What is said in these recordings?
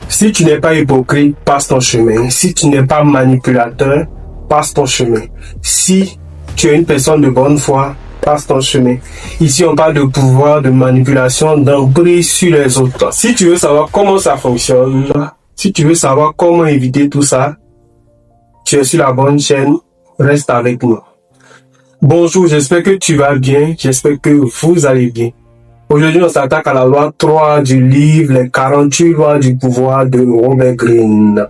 Si tu n'es pas hypocrite, passe ton chemin. Si tu n'es pas manipulateur, passe ton chemin. Si tu es une personne de bonne foi, passe ton chemin. Ici, on parle de pouvoir, de manipulation, d'emprise sur les autres. Si tu veux savoir comment ça fonctionne, si tu veux savoir comment éviter tout ça, tu es sur la bonne chaîne, reste avec nous. Bonjour, j'espère que tu vas bien, j'espère que vous allez bien. Aujourd'hui, on s'attaque à la loi 3 du livre Les 48 lois du pouvoir de Robert Greene,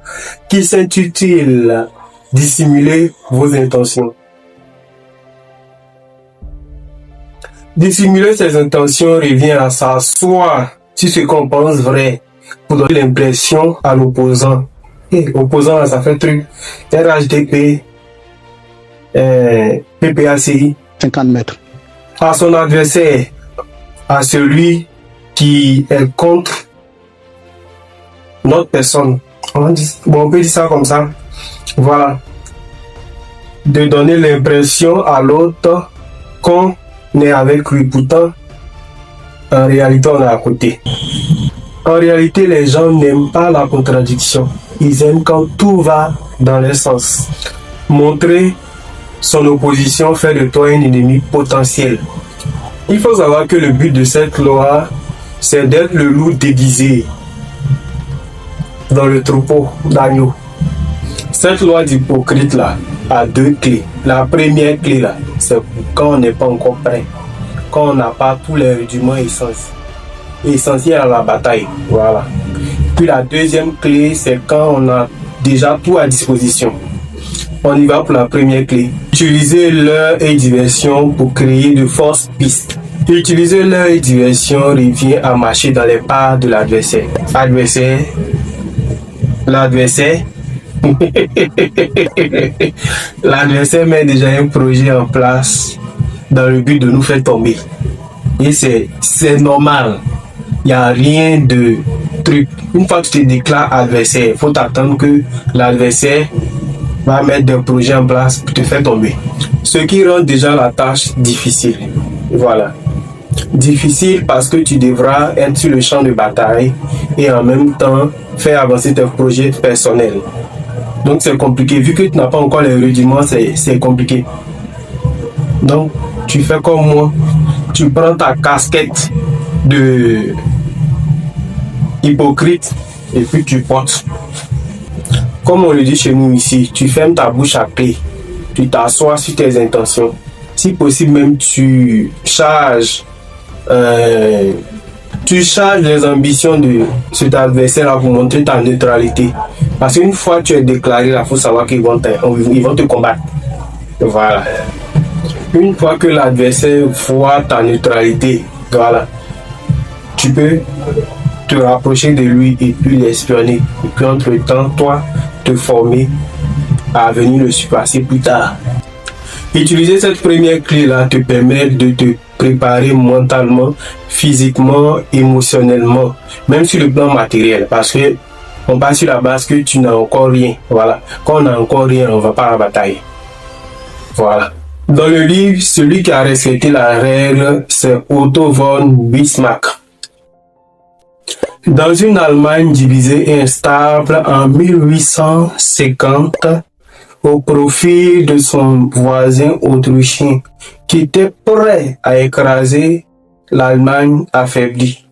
qui s'intitule « Dissimuler vos intentions ». Dissimuler ses intentions revient à s'asseoir sur ce qu'on pense vrai pour donner l'impression à l'opposant. Et opposant, ça fait truc. RHDP, PPACI. 50 mètres. À son adversaire, à celui qui est contre notre personne. On peut dire ça comme ça. Voilà. De donner l'impression à l'autre qu'on est avec lui. Pourtant, en réalité, on est à côté. En réalité, les gens n'aiment pas la contradiction. Ils aiment quand tout va dans leur sens. Montrer son opposition fait de toi un ennemi potentiel. Il faut savoir que le but de cette loi, c'est d'être le loup déguisé dans le troupeau d'agneaux. Cette loi d'hypocrite là a deux clés. La première clé là, c'est quand on n'est pas encore prêt, quand on n'a pas tous les rudiments essentiels à la bataille. Voilà. Puis la deuxième clé, c'est quand on a déjà tout à disposition. On y va pour la première clé. Utiliser l'heure et diversion pour créer de fausses pistes. Utiliser l'heure et diversion revient à marcher dans les pas de l'adversaire. L'adversaire met déjà un projet en place dans le but de nous faire tomber. Et c'est normal. Il n'y a rien de truc. Une fois que tu te déclares adversaire, il faut t'attendre que l'adversaire va mettre des projets en place pour te faire tomber. Ce qui rend déjà la tâche difficile. Voilà. Difficile parce que tu devras être sur le champ de bataille et en même temps faire avancer tes projets personnels. Donc c'est compliqué. Vu que tu n'as pas encore les rudiments, c'est compliqué. Donc tu fais comme moi. Tu prends ta casquette de hypocrite et puis tu portes. Comme on le dit chez nous ici, tu fermes ta bouche à clé. Tu t'assois sur tes intentions. Si possible même tu charges les ambitions de cet adversaire pour montrer ta neutralité. Parce qu'une fois tu es déclaré, il faut savoir qu'ils vont te combattre. Voilà. Une fois que l'adversaire voit ta neutralité, voilà, tu peux te rapprocher de lui et puis l'espionner. Et puis entre-temps, toi, te former à venir le surpasser plus tard. Utiliser cette première clé-là te permet de te préparer mentalement, physiquement, émotionnellement, même sur le plan matériel, parce que on part sur la base que tu n'as encore rien. Voilà. Quand on n'a encore rien, on ne va pas à la bataille. Voilà. Dans le livre, celui qui a respecté la règle, c'est Otto von Bismarck. Dans une Allemagne divisée et instable en 1850, au profit de son voisin autrichien, qui était prêt à écraser l'Allemagne affaiblie.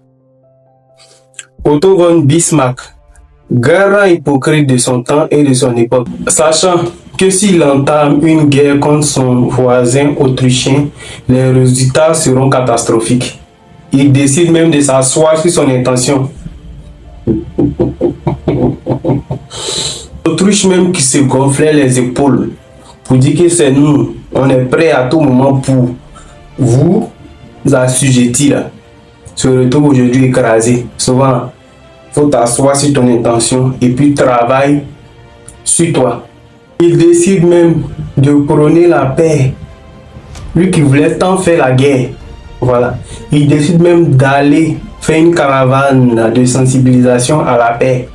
Otto von Bismarck, grand hypocrite de son temps et de son époque, sachant que s'il entame une guerre contre son voisin autrichien, les résultats seront catastrophiques. Il décide même de s'asseoir sur son intention. L'Autriche même qui se gonflait les épaules pour dire que c'est nous, on est prêt à tout moment pour vous assujettir, se retrouve aujourd'hui écrasé. Souvent, il faut t'asseoir sur ton intention et puis travaille sur toi. Il décide même de prôner la paix. Lui qui voulait tant faire la guerre. Voilà. Il décide même d'aller faire une caravane de sensibilisation à la paix.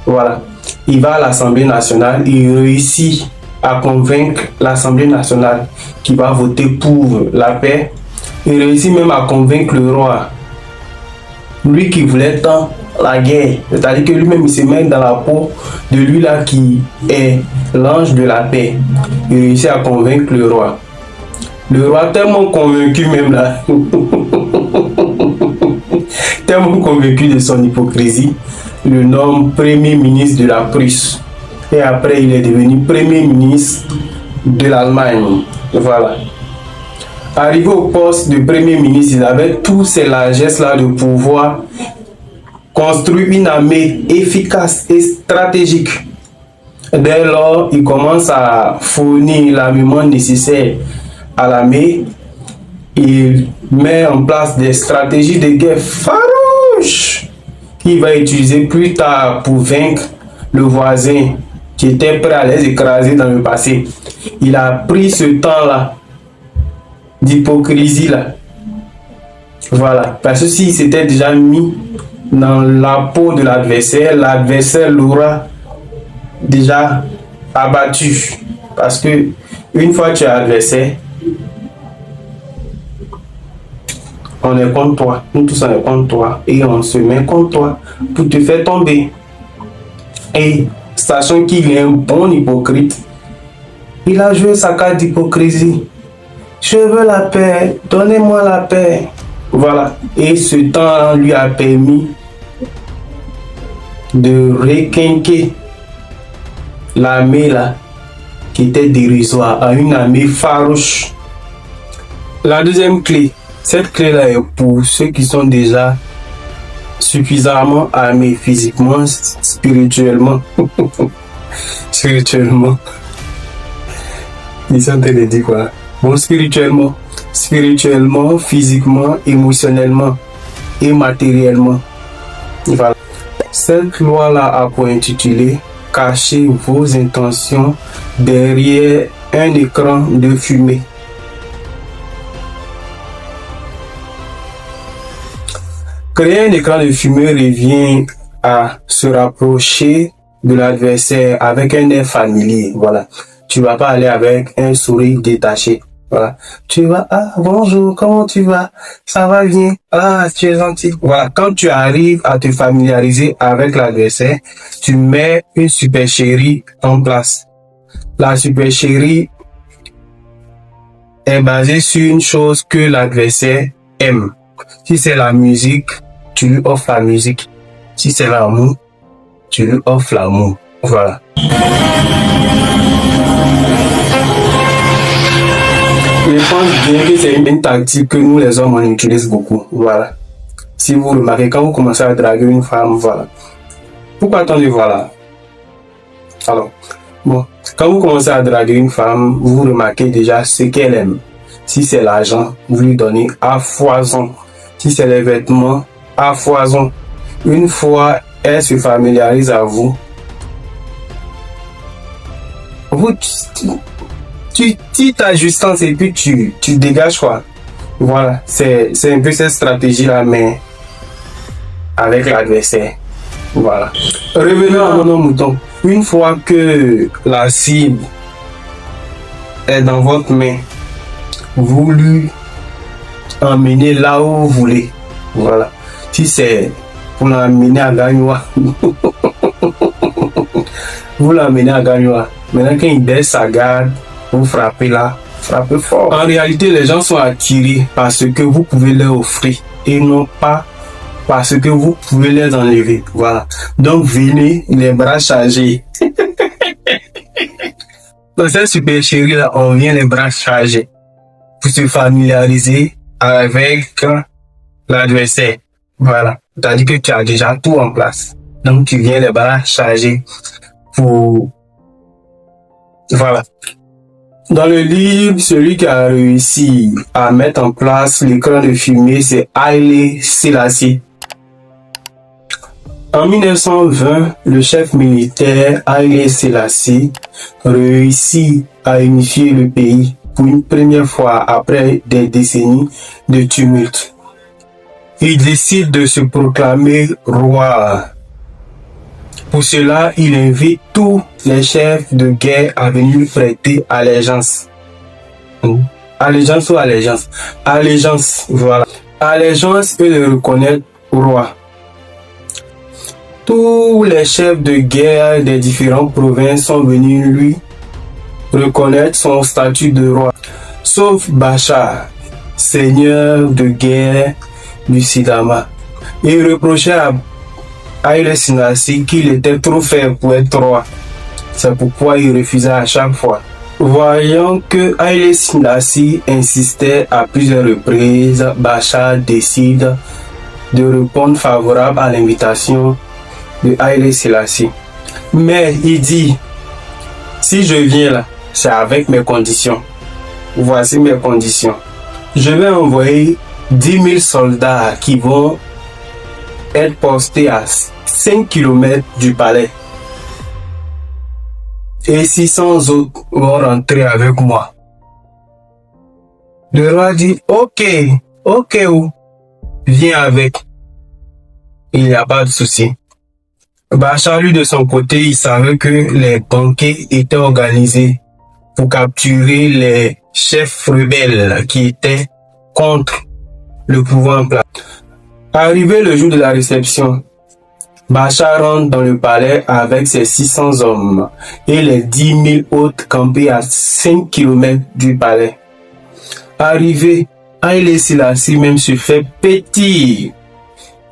Voilà. Il va à l'Assemblée nationale, il réussit à convaincre l'Assemblée nationale qui va voter pour la paix. Il réussit même à convaincre le roi. Lui qui voulait tant la guerre. C'est-à-dire que lui-même, il se met dans la peau de lui là qui est l'ange de la paix. Il réussit à convaincre le roi. Le roi tellement convaincu même là, tellement convaincu de son hypocrisie, le nomme premier ministre de la Prusse. Et après, il est devenu premier ministre de l'Allemagne. Voilà. Arrivé au poste de premier ministre, il avait tous ces largesses là de pouvoir construire une armée efficace et stratégique. Dès lors, il commence à fournir l'armement nécessaire à l'armée. Il met en place des stratégies de guerre farouches qu'il va utiliser plus tard pour vaincre le voisin qui était prêt à les écraser dans le passé. Il a pris ce temps-là d'hypocrisie là. Voilà. Parce que s'il s'était déjà mis dans la peau de l'adversaire, l'adversaire l'aura déjà abattu. Parce que une fois que tu es adversaire, on est contre toi. Nous tous on est contre toi. Et on se met contre toi pour te faire tomber. Et sachant qu'il est un bon hypocrite, il a joué sa carte d'hypocrisie. Je veux la paix, donnez-moi la paix. Voilà. Et ce temps lui a permis de requinquer l'armée là, qui était dérisoire, à une armée farouche. La deuxième clé, cette clé là est pour ceux qui sont déjà suffisamment armés physiquement, spirituellement. Spirituellement. Ils sont en train de dire quoi? Bon, spirituellement, physiquement, émotionnellement et matériellement. Voilà. Cette loi-là a pour intitulé « Cachez vos intentions derrière un écran de fumée ». Créer un écran de fumée revient à se rapprocher de l'adversaire avec un air familier. Voilà. Tu vas pas aller avec un sourire détaché. Voilà. Tu vas, ah, bonjour, comment tu vas? Ça va bien? Ah, tu es gentil. Voilà. Quand tu arrives à te familiariser avec l'adversaire, tu mets une supercherie en place. La supercherie est basée sur une chose que l'adversaire aime. Si c'est la musique, tu lui offres la musique. Si c'est l'amour, tu lui offres l'amour. Voilà. Je pense bien que c'est une tactique que nous les hommes on utilise beaucoup. Voilà. Si vous remarquez, quand vous commencez à draguer une femme, voilà. Pourquoi attendez, voilà. Alors, bon, quand vous commencez à draguer une femme, vous remarquez déjà ce qu'elle aime. Si c'est l'argent, vous lui donnez à foison. Si c'est les vêtements, à foison. Une fois elle se familiarise à vous, tu tires ta justesse et puis tu dégages quoi. Voilà, c'est un peu cette stratégie-là, mais avec l'adversaire. Voilà. Revenons à mon mouton. Une fois que la cible est dans votre main, vous lui emmenez là où vous voulez. Voilà. Si c'est pour l'emmener à Gagnoua, vous l'emmenez à Gagnoua. Maintenant, quand il baisse sa garde, vous frappez là, frappez fort. En réalité, les gens sont attirés par ce que vous pouvez leur offrir et non pas parce que vous pouvez les enlever. Voilà. Donc, venez les bras chargés. Dans cette super chérie là, on vient les bras chargés pour se familiariser avec l'adversaire. Voilà. C'est-à-dire que tu as déjà tout en place. Donc, tu viens les bras chargés pour... Voilà. Dans le livre, celui qui a réussi à mettre en place l'écran de fumée, c'est Haïlé Sélassié. En 1920, le chef militaire Haïlé Sélassié réussit à unifier le pays pour une première fois après des décennies de tumulte. Il décide de se proclamer roi. Pour cela, il invite tous les chefs de guerre à venir prêter allégeance. Allégeance ou allégeance? Allégeance, voilà. Allégeance et le reconnaître roi. Tous les chefs de guerre des différentes provinces sont venus lui reconnaître son statut de roi, sauf Bachar, seigneur de guerre du Sidama. Il reprochait à Haïlé Sélassie qu'il était trop faible pour être roi. C'est pourquoi il refusait à chaque fois. Voyant que Haïlé Sélassie insistait à plusieurs reprises, Bachar décide de répondre favorable à l'invitation de Haïlé Sélassie. Mais il dit, si je viens là, c'est avec mes conditions. Voici mes conditions. Je vais envoyer 10 000 soldats qui vont être postés à 5 km du palais. Et 600 autres vont rentrer avec moi. Le roi dit, ok, viens avec. Il n'y a pas de souci. Bachar, lui, de son côté, il savait que les banquets étaient organisés pour capturer les chefs rebelles qui étaient contre le pouvoir en place. Arrivé le jour de la réception, Bachar rentre dans le palais avec ses 600 hommes et les 10 000 autres campés à 5 km du palais. Arrivé, Haïlé Sélassie même se fait pétir.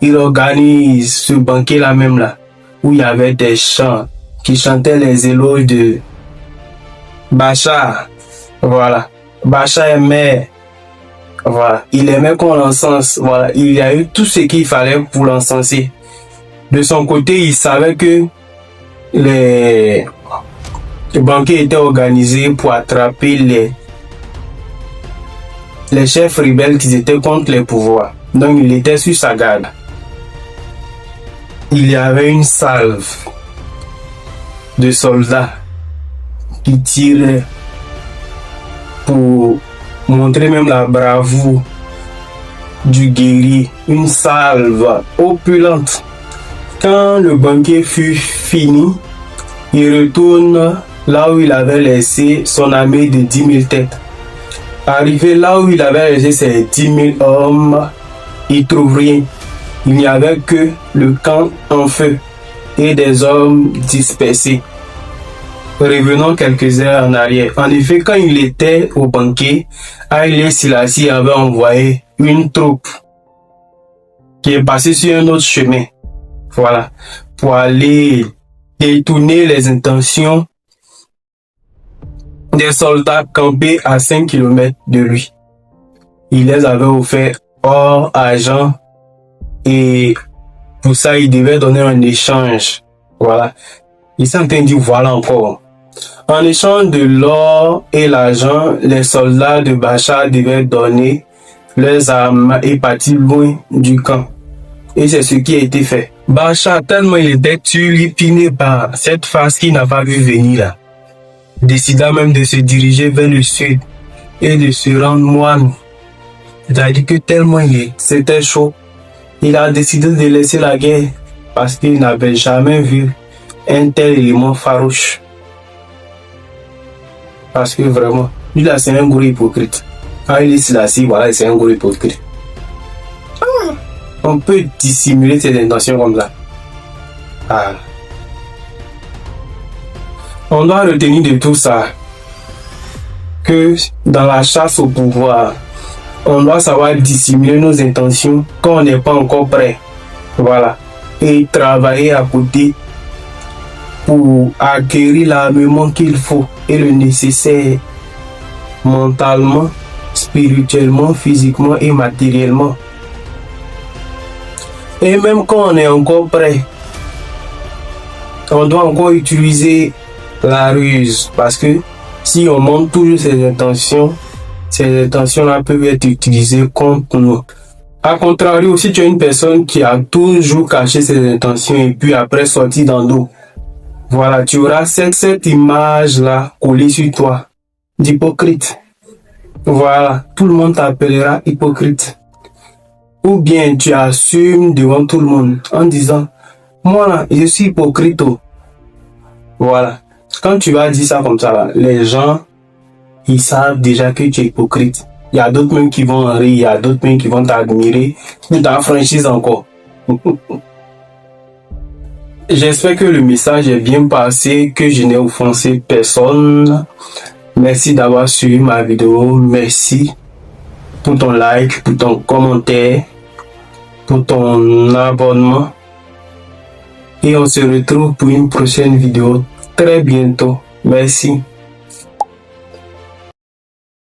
Il organise ce banquet là même là, où il y avait des chants qui chantaient les éloges de Bachar. Voilà. Bachar aimait, voilà, il aimait qu'on l'encense. Voilà. Il y a eu tout ce qu'il fallait pour l'encenser. De son côté, il savait que les banquets étaient organisés pour attraper les chefs rebelles qui étaient contre les pouvoirs. Donc il était sur sa garde. Il y avait une salve de soldats qui tiraient pour montrer même la bravoure du guerrier. Une salve opulente. Quand le banquet fut fini, il retourne là où il avait laissé son armée de 10 000 têtes. Arrivé là où il avait laissé ses 10 000 hommes, il trouve rien. Il n'y avait que le camp en feu et des hommes dispersés. Revenons quelques heures en arrière. En effet, quand il était au banquet, Haïlé Sélassie avait envoyé une troupe qui est passée sur un autre chemin. Voilà. Pour aller détourner les intentions des soldats campés à 5 km de lui. Il les avait offert or, argent, et pour ça, il devait donner un échange. Voilà. Il s'est entendu, voilà encore. En échange de l'or et l'argent, les soldats de Bachar devaient donner leurs armes et partir loin du camp. Et c'est ce qui a été fait. Bachar, tellement il était turlupiné par cette phase qu'il n'a pas vu venir là, décida même de se diriger vers le sud et de se rendre moine. C'est-à-dire que tellement c'était chaud, il a décidé de laisser la guerre parce qu'il n'avait jamais vu un tel élément farouche. Parce que vraiment, lui là c'est un gros hypocrite. Haïlé Sélassie, voilà, c'est un gros hypocrite. On peut dissimuler ses intentions comme ça. On doit retenir de tout ça que dans la chasse au pouvoir, on doit savoir dissimuler nos intentions quand on n'est pas encore prêt. Voilà. Et travailler à côté pour acquérir l'armement qu'il faut et le nécessaire mentalement, spirituellement, physiquement et matériellement. Et même quand on est encore prêt, on doit encore utiliser la ruse, parce que si on montre toujours ses intentions-là peuvent être utilisées contre nous. A contrario, si tu es une personne qui a toujours caché ses intentions et puis après sorti dans l'eau, voilà, tu auras cette image-là collée sur toi, d'hypocrite. Voilà, tout le monde t'appellera hypocrite. Ou bien tu assumes devant tout le monde en disant, moi là, je suis hypocrite. Voilà. Quand tu vas dire ça comme ça, là, les gens, ils savent déjà que tu es hypocrite. Il y a d'autres même qui vont rire, il y a d'autres même qui vont t'admirer, pour t'affranchir encore. J'espère que le message est bien passé, que je n'ai offensé personne. Merci d'avoir suivi ma vidéo. Merci pour ton like, pour ton commentaire, pour ton abonnement. Et on se retrouve pour une prochaine vidéo très bientôt. Merci.